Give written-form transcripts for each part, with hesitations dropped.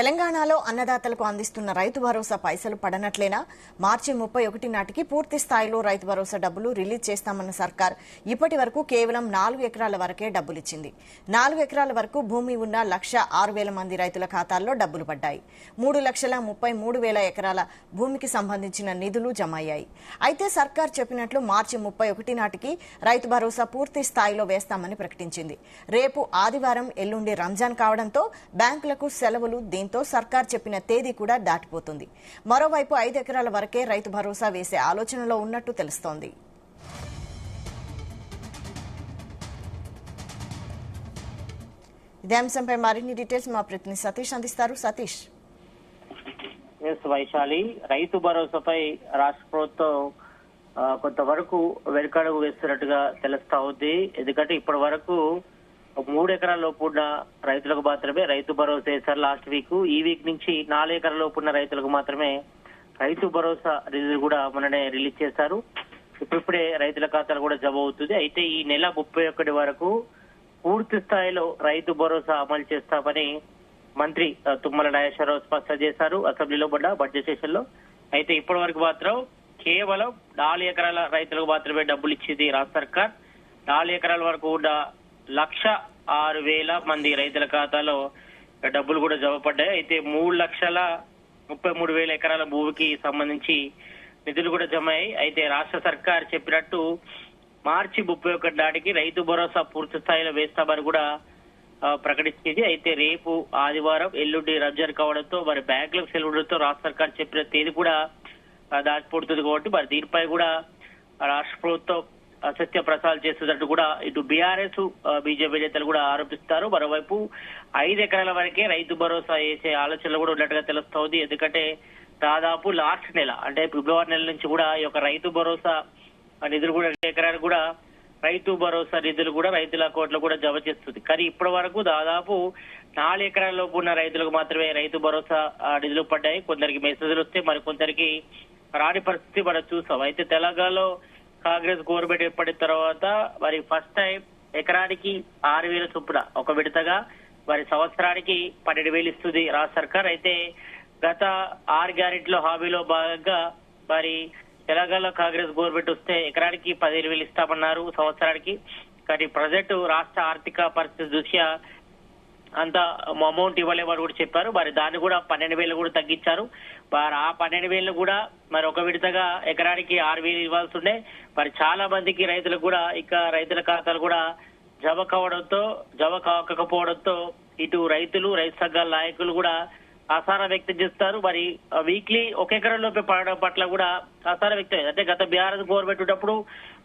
తెలంగాణలో అన్నదాతలకు అందిస్తున్న రైతు భరోసా పైసలు పడనట్లేనా? మార్చి 31 నాటికి పూర్తి స్థాయిలో రైతు భరోసా డబ్బులు రిలీజ్ చేస్తామన్న సర్కార్ ఇప్పటి వరకు కేవలం 4 ఎకరాల వరకే డబ్బులిచ్చింది. 4 ఎకరాల వరకు భూమి ఉన్న 1,06,000 మంది రైతుల ఖాతాల్లో డబ్బులు పడ్డాయి. 3,33,000 ఎకరాల భూమికి సంబంధించిన నిధులు జమ అయ్యాయి. అయితే సర్కార్ చెప్పినట్లు మార్చి 31 నాటికి రైతు భరోసా పూర్తి స్థాయిలో వేస్తామని ప్రకటించింది. రేపు ఆదివారం, ఎల్లుండి రంజాన్ కావడంతో బ్యాంకులకు సెలవులు. దీంతో సర్కార్ చెప్పిన తేదీ కూడా దాటిపోతుంది. మరోవైపు 5 ఎకరాల వరకే రైతు భరోసా వేసే ఆలోచనలో ఉన్నట్టు తెలుస్తోంది. ఇదే అంశంపై మరిన్ని డీటెయిల్స్ మా ప్రతినిధి సతీష్ అందిస్తారు. సతీష్. వైశాలి, రైతు భరోసాపై రాష్ట్ర ప్రభుత్వం కొంతవరకు వెనుకడుగు వేస్తున్నట్టుగా తెలుస్తా ఉంది. ఎందుకంటే ఇప్పటి వరకు 3 ఎకరాల లోపు ఉన్న రైతులకు మాత్రమే రైతు భరోసా వేశారు లాస్ట్ వీక్. ఈ వీక్ నుంచి 4 ఎకరాల లోపు ఉన్న రైతులకు మాత్రమే రైతు భరోసా నిధులు కూడా మొన్ననే రిలీజ్ చేశారు. ఇప్పుడిప్పుడే రైతుల ఖాతాలు కూడా జమ అవుతుంది. అయితే ఈ నెల 31 వరకు పూర్తి స్థాయిలో రైతు భరోసా అమలు చేస్తామని మంత్రి తుమ్మల నాగేశ్వరరావు స్పష్టం చేశారు అసెంబ్లీలో బడ్జెట్ సెషన్ లో. అయితే ఇప్పటి వరకు మాత్రం కేవలం 4 ఎకరాల రైతులకు మాత్రమే డబ్బులు ఇచ్చింది రాష్ట్ర సర్కార్. 4 ఎకరాల వరకు ఉన్న 1,06,000 మంది రైతుల ఖాతాలో డబ్బులు కూడా జమ పడ్డాయి. అయితే 3,33,000 ఎకరాల భూమికి సంబంధించి నిధులు కూడా జమ అయ్యాయి. అయితే రాష్ట్ర సర్కార్ చెప్పినట్టు మార్చి 31 నాటికి రైతు భరోసా పూర్తి స్థాయిలో వేస్తామని కూడా ప్రకటించింది. అయితే రేపు ఆదివారం, ఎల్లుండి రంజాన్ కావడంతో మరి బ్యాంకులకు సెలవులతో రాష్ట్ర సర్కార్ చెప్పిన తేదీ కూడా దాచిపోతుంది. కాబట్టి మరి దీనిపై కూడా రాష్ట్ర ప్రభుత్వం అసత్య ప్రచారాలు చేస్తున్నట్టు కూడా ఇటు బీఆర్ఎస్, బీజేపీ నేతలు కూడా ఆరోపిస్తారు. మరోవైపు 5 ఎకరాల వరకే రైతు భరోసా వేసే ఆలోచనలు కూడా ఉన్నట్టుగా తెలుస్తోంది. ఎందుకంటే దాదాపు లాస్ట్ నెల అంటే ఫిబ్రవరి నెల నుంచి కూడా ఈ యొక్క రైతు భరోసా నిధులు కూడా 2 ఎకరాలు కూడా రైతు భరోసా నిధులు కూడా రైతుల అకౌంట్లో కూడా జమ చేస్తుంది. కానీ ఇప్పటి వరకు దాదాపు 4 ఎకరాల లోపు ఉన్న రైతులకు మాత్రమే రైతు భరోసా నిధులు పడ్డాయి. కొందరికి మెసేజ్లు వస్తే మరి కొందరికి రాని పరిస్థితి మనం చూసాం. అయితే తెలంగాణలో కాంగ్రెస్ గవర్నమెంట్ ఏర్పడిన తర్వాత మరి ఫస్ట్ టైం ఎకరానికి 6,000 చొప్పున ఒక విడతగా మరి సంవత్సరానికి 12,000 ఇస్తుంది రాష్ట్ర సర్కార్. అయితే గత 6 గ్యారెంటీలో హామీలో భాగంగా మరి తెలంగాణలో కాంగ్రెస్ గవర్నమెంట్ వస్తే ఎకరానికి 15,000 ఇస్తామన్నారు సంవత్సరానికి. కానీ ప్రజెంట్ రాష్ట్ర ఆర్థిక పరిస్థితి దృష్ట్యా అంత అమౌంట్ ఇవ్వలేమని కూడా చెప్పారు. మరి దాన్ని కూడా 12,000 కూడా తగ్గించారు. మరి ఆ 12,000 కూడా మరి ఒక విడతగా ఎకరానికి 6,000 ఇవ్వాల్సి ఉండే. మరి చాలా మందికి రైతులకు కూడా ఇక రైతుల ఖాతాలు కూడా జమ కాకపోవడంతో ఇటు రైతులు, రైతు సంఘాల నాయకులు కూడా అసహనం వ్యక్తం చేస్తారు. మరి వీక్లీ 1 ఎకరం లోపే పడడం పట్ల కూడా అసహనం వ్యక్తం. అంటే గత బీఆర్ఎస్ గవర్నమెంట్ ఉన్నప్పుడు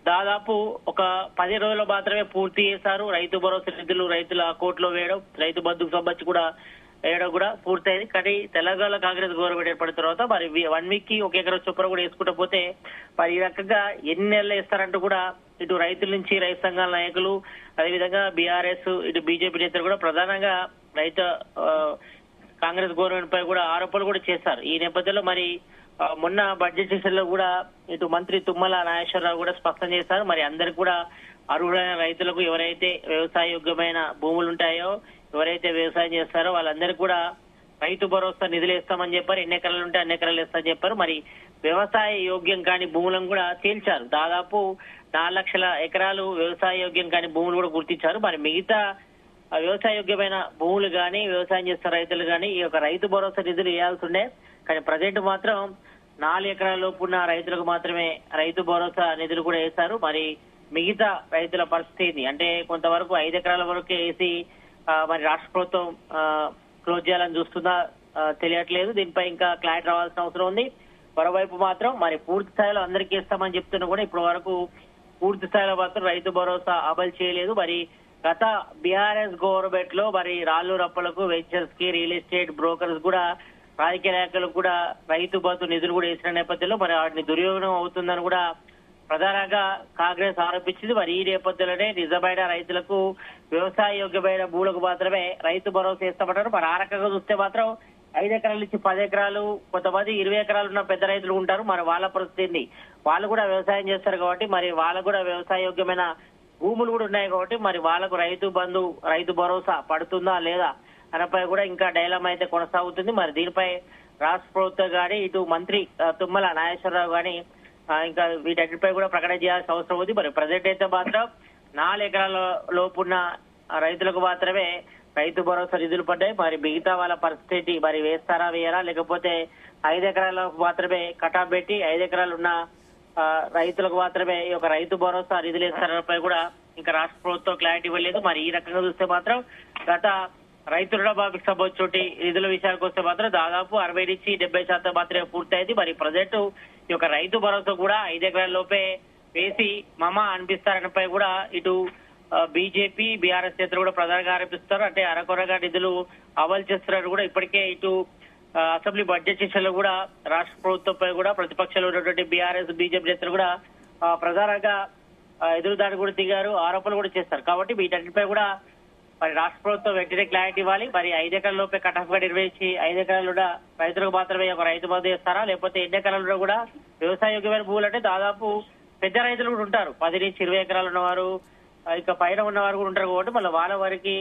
దాదాపు ఒక 10 రోజుల్లో మాత్రమే పూర్తి చేశారు. రైతు భరోసా నిధులు రైతుల అకౌంట్లో వేయడం, రైతు బంధుకు సంబంధించి కూడా వేయడం కూడా పూర్తయింది. కానీ తెలంగాణ కాంగ్రెస్ గవర్నమెంట్ ఏర్పడిన తర్వాత మరి 1 వీక్ కి 1 ఎకరం చొప్పున కూడా వేసుకుంటూ పోతే మరి ఈ రకంగా ఎన్ని నెలలు వేస్తారంటూ కూడా ఇటు రైతుల నుంచి రైతు సంఘాల నాయకులు, అదేవిధంగా బీఆర్ఎస్, ఇటు బీజేపీ నేతలు కూడా ప్రధానంగా కాంగ్రెస్ గవర్నమెంట్ పై కూడా ఆరోపణలు కూడా చేశారు. ఈ నేపథ్యంలో మరి మొన్న బడ్జెట్ సెషన్ లో కూడా ఇటు మంత్రి తుమ్మల నాగేశ్వరరావు కూడా స్పష్టం చేశారు. మరి అందరికి కూడా అర్హులైన రైతులకు ఎవరైతే వ్యవసాయ యోగ్యమైన భూములు ఉంటాయో, ఎవరైతే వ్యవసాయం చేస్తారో వాళ్ళందరికీ కూడా రైతు భరోసా నిధులు ఇస్తామని చెప్పారు. ఎన్ని ఎకరాలు ఉంటే అన్ని ఎకరాలు ఇస్తామని చెప్పారు. మరి వ్యవసాయ యోగ్యం కాని భూములను కూడా తేల్చారు. దాదాపు 4 లక్షల ఎకరాలు వ్యవసాయ యోగ్యం కాని భూములు కూడా గుర్తించారు. మరి మిగతా వ్యవసాయ యోగ్యమైన భూములు గాని, వ్యవసాయం చేస్తున్న రైతులు గాని ఈ యొక్క రైతు భరోసా నిధులు వేయాల్సి ఉండే. కానీ ప్రజెంట్ మాత్రం 4 ఎకరాల లోపు ఉన్న రైతులకు మాత్రమే రైతు భరోసా నిధులు కూడా వేశారు. మరి మిగతా రైతుల పరిస్థితి అంటే కొంతవరకు 5 ఎకరాల వరకే వేసి మరి రాష్ట్ర ప్రభుత్వం క్లోజ్ చేయాలని చూస్తుందా తెలియట్లేదు. దీనిపై ఇంకా క్లారిటీ రావాల్సిన అవసరం ఉంది. మరోవైపు మాత్రం మరి పూర్తి స్థాయిలో అందరికీ ఇస్తామని చెప్తున్నా కూడా ఇప్పటి వరకు పూర్తి స్థాయిలో మాత్రం రైతు భరోసా అమలు చేయలేదు. మరి గత బీఆర్ఎస్ గవర్నమెంట్ లో మరి రాళ్లు రప్పలకు, వెంచర్స్ కి, రియల్ ఎస్టేట్ బ్రోకర్స్ కూడా, రాజకీయ నాయకులకు కూడా రైతు బంధు నిధులు కూడా వేసిన నేపథ్యంలో మరి వాటిని దుర్యోగం అవుతుందని కూడా ప్రధానంగా కాంగ్రెస్ ఆరోపించింది. మరి ఈ నేపథ్యంలోనే నిజమైన రైతులకు వ్యవసాయ యోగ్యమైన భూములకు మాత్రమే రైతు భరోసా ఇస్తామంటారు. మరి ఆ రకంగా చూస్తే మాత్రం 5 ఎకరాల నుంచి 10 ఎకరాలు, కొంతమంది 20 ఎకరాలు ఉన్న పెద్ద రైతులు ఉంటారు. మరి వాళ్ళ పరిస్థితి వాళ్ళు కూడా వ్యవసాయం చేస్తారు కాబట్టి మరి వాళ్ళకు కూడా వ్యవసాయ యోగ్యమైన భూములు కూడా ఉన్నాయి కాబట్టి మరి వాళ్ళకు రైతు బంధు, రైతు భరోసా పడుతుందా లేదా అనపై కూడా ఇంకా డైలమా అయితే కొనసాగుతుంది. మరి దీనిపై రాష్ట్ర ప్రభుత్వం గాని ఇటు మంత్రి తుమ్మల నాగేశ్వరరావు గాని ఇంకా వీటన్నిటిపై కూడా ప్రకటన చేయాల్సిన అవసరం ఉంది. మరి ప్రజెంట్ అయితే మాత్రం 4 ఎకరాల లోపున్న రైతులకు మాత్రమే రైతు భరోసా నిధులు పడ్డాయి. మరి మిగతా వాళ్ళ పరిస్థితి మరి వేస్తారా వేయరా, లేకపోతే 5 ఎకరాలకు మాత్రమే కటాఫ్ పెట్టి 5 ఎకరాలు ఉన్న రైతులకు మాత్రమే ఈ యొక్క రైతు భరోసా నిధులు ఇస్తారపై కూడా ఇంకా రాష్ట్ర ప్రభుత్వం క్లారిటీ ఇవ్వలేదు. మరి ఈ రకంగా చూస్తే మాత్రం గత రైతు రుణమాఫీకి సంబంధించి నిధుల విషయానికి వస్తే మాత్రం దాదాపు 60 నుంచి 70% మాత్రమే పూర్తయింది. మరి ప్రజెంట్ ఈ యొక్క రైతు భరోసా కూడా 5 ఎకరాల లోపే వేసి మమ అనిపిస్తారనిపై కూడా ఇటు బీజేపీ బీఆర్ఎస్ నేతలు కూడా ప్రధానంగా ఆరోపిస్తారు. అంటే అరకొరగా నిధులు అమలు చేస్తున్నారు కూడా. ఇప్పటికే ఇటు అసెంబ్లీ బడ్జెట్ సెషన్లో కూడా రాష్ట్ర ప్రభుత్వంపై కూడా ప్రతిపక్షంలో ఉన్నటువంటి బీఆర్ఎస్ బీజేపీ నేతలు కూడా ప్రధానంగా ఎదురుదాడి కూడా దిగారు, ఆరోపణలు కూడా చేస్తారు. కాబట్టి వీటన్నిటిపై కూడా మరి రాష్ట్ర ప్రభుత్వం వెంటనే క్లారిటీ ఇవ్వాలి. మరి 5 ఎకరాల లోపే కటాఫ్ గా నిర్వహించి 5 ఎకరాలు కూడా రైతులకు మాత్రమే ఒక రైతు బంధు చేస్తారా, లేకపోతే ఎన్ని ఎకరాలు కూడా వ్యవసాయ యోగ్యమైన భూములు అంటే దాదాపు పెద్ద రైతులు కూడా ఉంటారు. 10 నుంచి 20 ఎకరాలు ఉన్నవారు ఇక పైన ఉన్నవారు కూడా ఉంటారు. కాబట్టి మళ్ళీ వాళ్ళ వారికి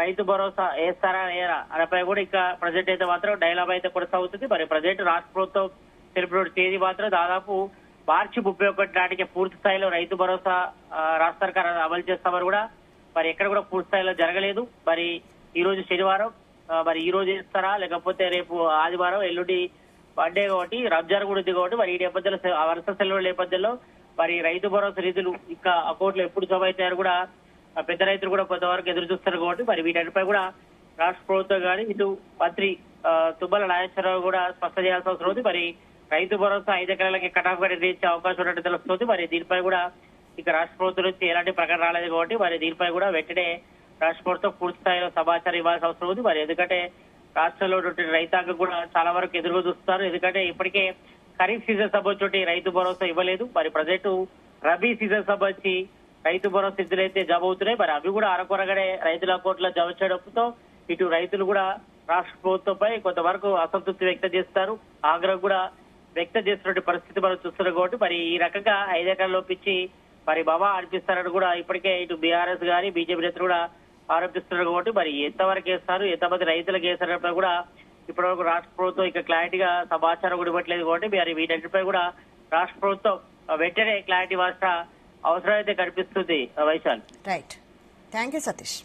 రైతు భరోసా వేస్తారా వేయరా అనిపై కూడా ఇక ప్రజెంట్ అయితే మాత్రం డైలామా అయితే కొనసాగుతుంది. మరి ప్రజెంట్ రాష్ట్ర ప్రభుత్వం తెలిపిన తేదీ మాత్రం దాదాపు మార్చి 31 నాటికి పూర్తి స్థాయిలో రైతు భరోసా రాష్ట్ర సర్కార్ అమలు చేస్తామని కూడా మరి ఎక్కడ కూడా పూర్తి స్థాయిలో జరగలేదు. మరి ఈ రోజు శనివారం, మరి ఈ రోజు ఇస్తారా లేకపోతే రేపు ఆదివారం, ఎల్లుండి మండే కాబట్టి రంజాన్ కూడా ఉంది కాబట్టి మరి ఈ నేపథ్యంలో వరుస సెలవుల నేపథ్యంలో మరి రైతు భరోసా నిధులు ఇంకా అకౌంట్లో ఎప్పుడు జమ అవుతాయని కూడా పెద్ద రైతులు కూడా కొంతవరకు ఎదురు చూస్తారు. కాబట్టి మరి వీటన్నిపై కూడా రాష్ట్ర ప్రభుత్వం కానీ ఇటు మంత్రి తుమ్మల నాగేశ్వరరావు కూడా స్పష్టం చేయాల్సిన అవసరం ఉంది. మరి రైతు భరోసా 5 ఎకరాలకి కటాఫ్ గా నిర్ణయించే అవకాశం ఉన్నట్టు తెలుస్తుంది. మరి దీనిపై కూడా ఇక రాష్ట్ర ప్రభుత్వం నుంచి ఎలాంటి ప్రకటన రాలేదు కాబట్టి మరి దీనిపై కూడా వెంటనే రాష్ట్ర ప్రభుత్వం పూర్తి స్థాయిలో సమాచారం ఇవ్వాల్సిన అవసరం ఉంది. మరి ఎందుకంటే రాష్ట్రంలో రైతాంగం కూడా చాలా వరకు ఎదురుగా చూస్తున్నారు. ఎందుకంటే ఇప్పటికే ఖరీఫ్ సీజన్ సంబంధించి రైతు భరోసా ఇవ్వలేదు. మరి ప్రజెంట్ రబీ సీజన్ సంబంధించి రైతు భరోసా నిధులు అయితే జమ అవుతున్నాయి. మరి అవి కూడా అరకొరగానే రైతుల అకౌంట్లో జమ చేయడంతో ఇటు రైతులు కూడా రాష్ట్ర ప్రభుత్వంపై కొంతవరకు అసంతృప్తి వ్యక్తం చేస్తారు, ఆగ్రహం కూడా వ్యక్తం చేస్తున్న పరిస్థితి మనం చూస్తున్నాం. కాబట్టి మరి ఈ రకంగా 5 ఎకరాలు లోపించి మరి బాబా అనిపిస్తారని కూడా ఇప్పటికే ఇటు బీఆర్ఎస్ గాని బీజేపీ నేతలు కూడా ఆరోపిస్తున్నారు. కాబట్టి మరి ఎంతవరకు వేస్తారు, ఎంతమంది రైతులకు వేస్తారని కూడా ఇప్పటివరకు రాష్ట్ర ప్రభుత్వం ఇక క్లారిటీగా సమాచారం కూడా ఇవ్వట్లేదు. కాబట్టి మరి వీటన్నిటిపై కూడా రాష్ట్ర ప్రభుత్వం వెంటనే క్లారిటీ ఇవ్వాల్సిన అవసరం అయితే కనిపిస్తుంది. Vaishal. Right, thank you Satish.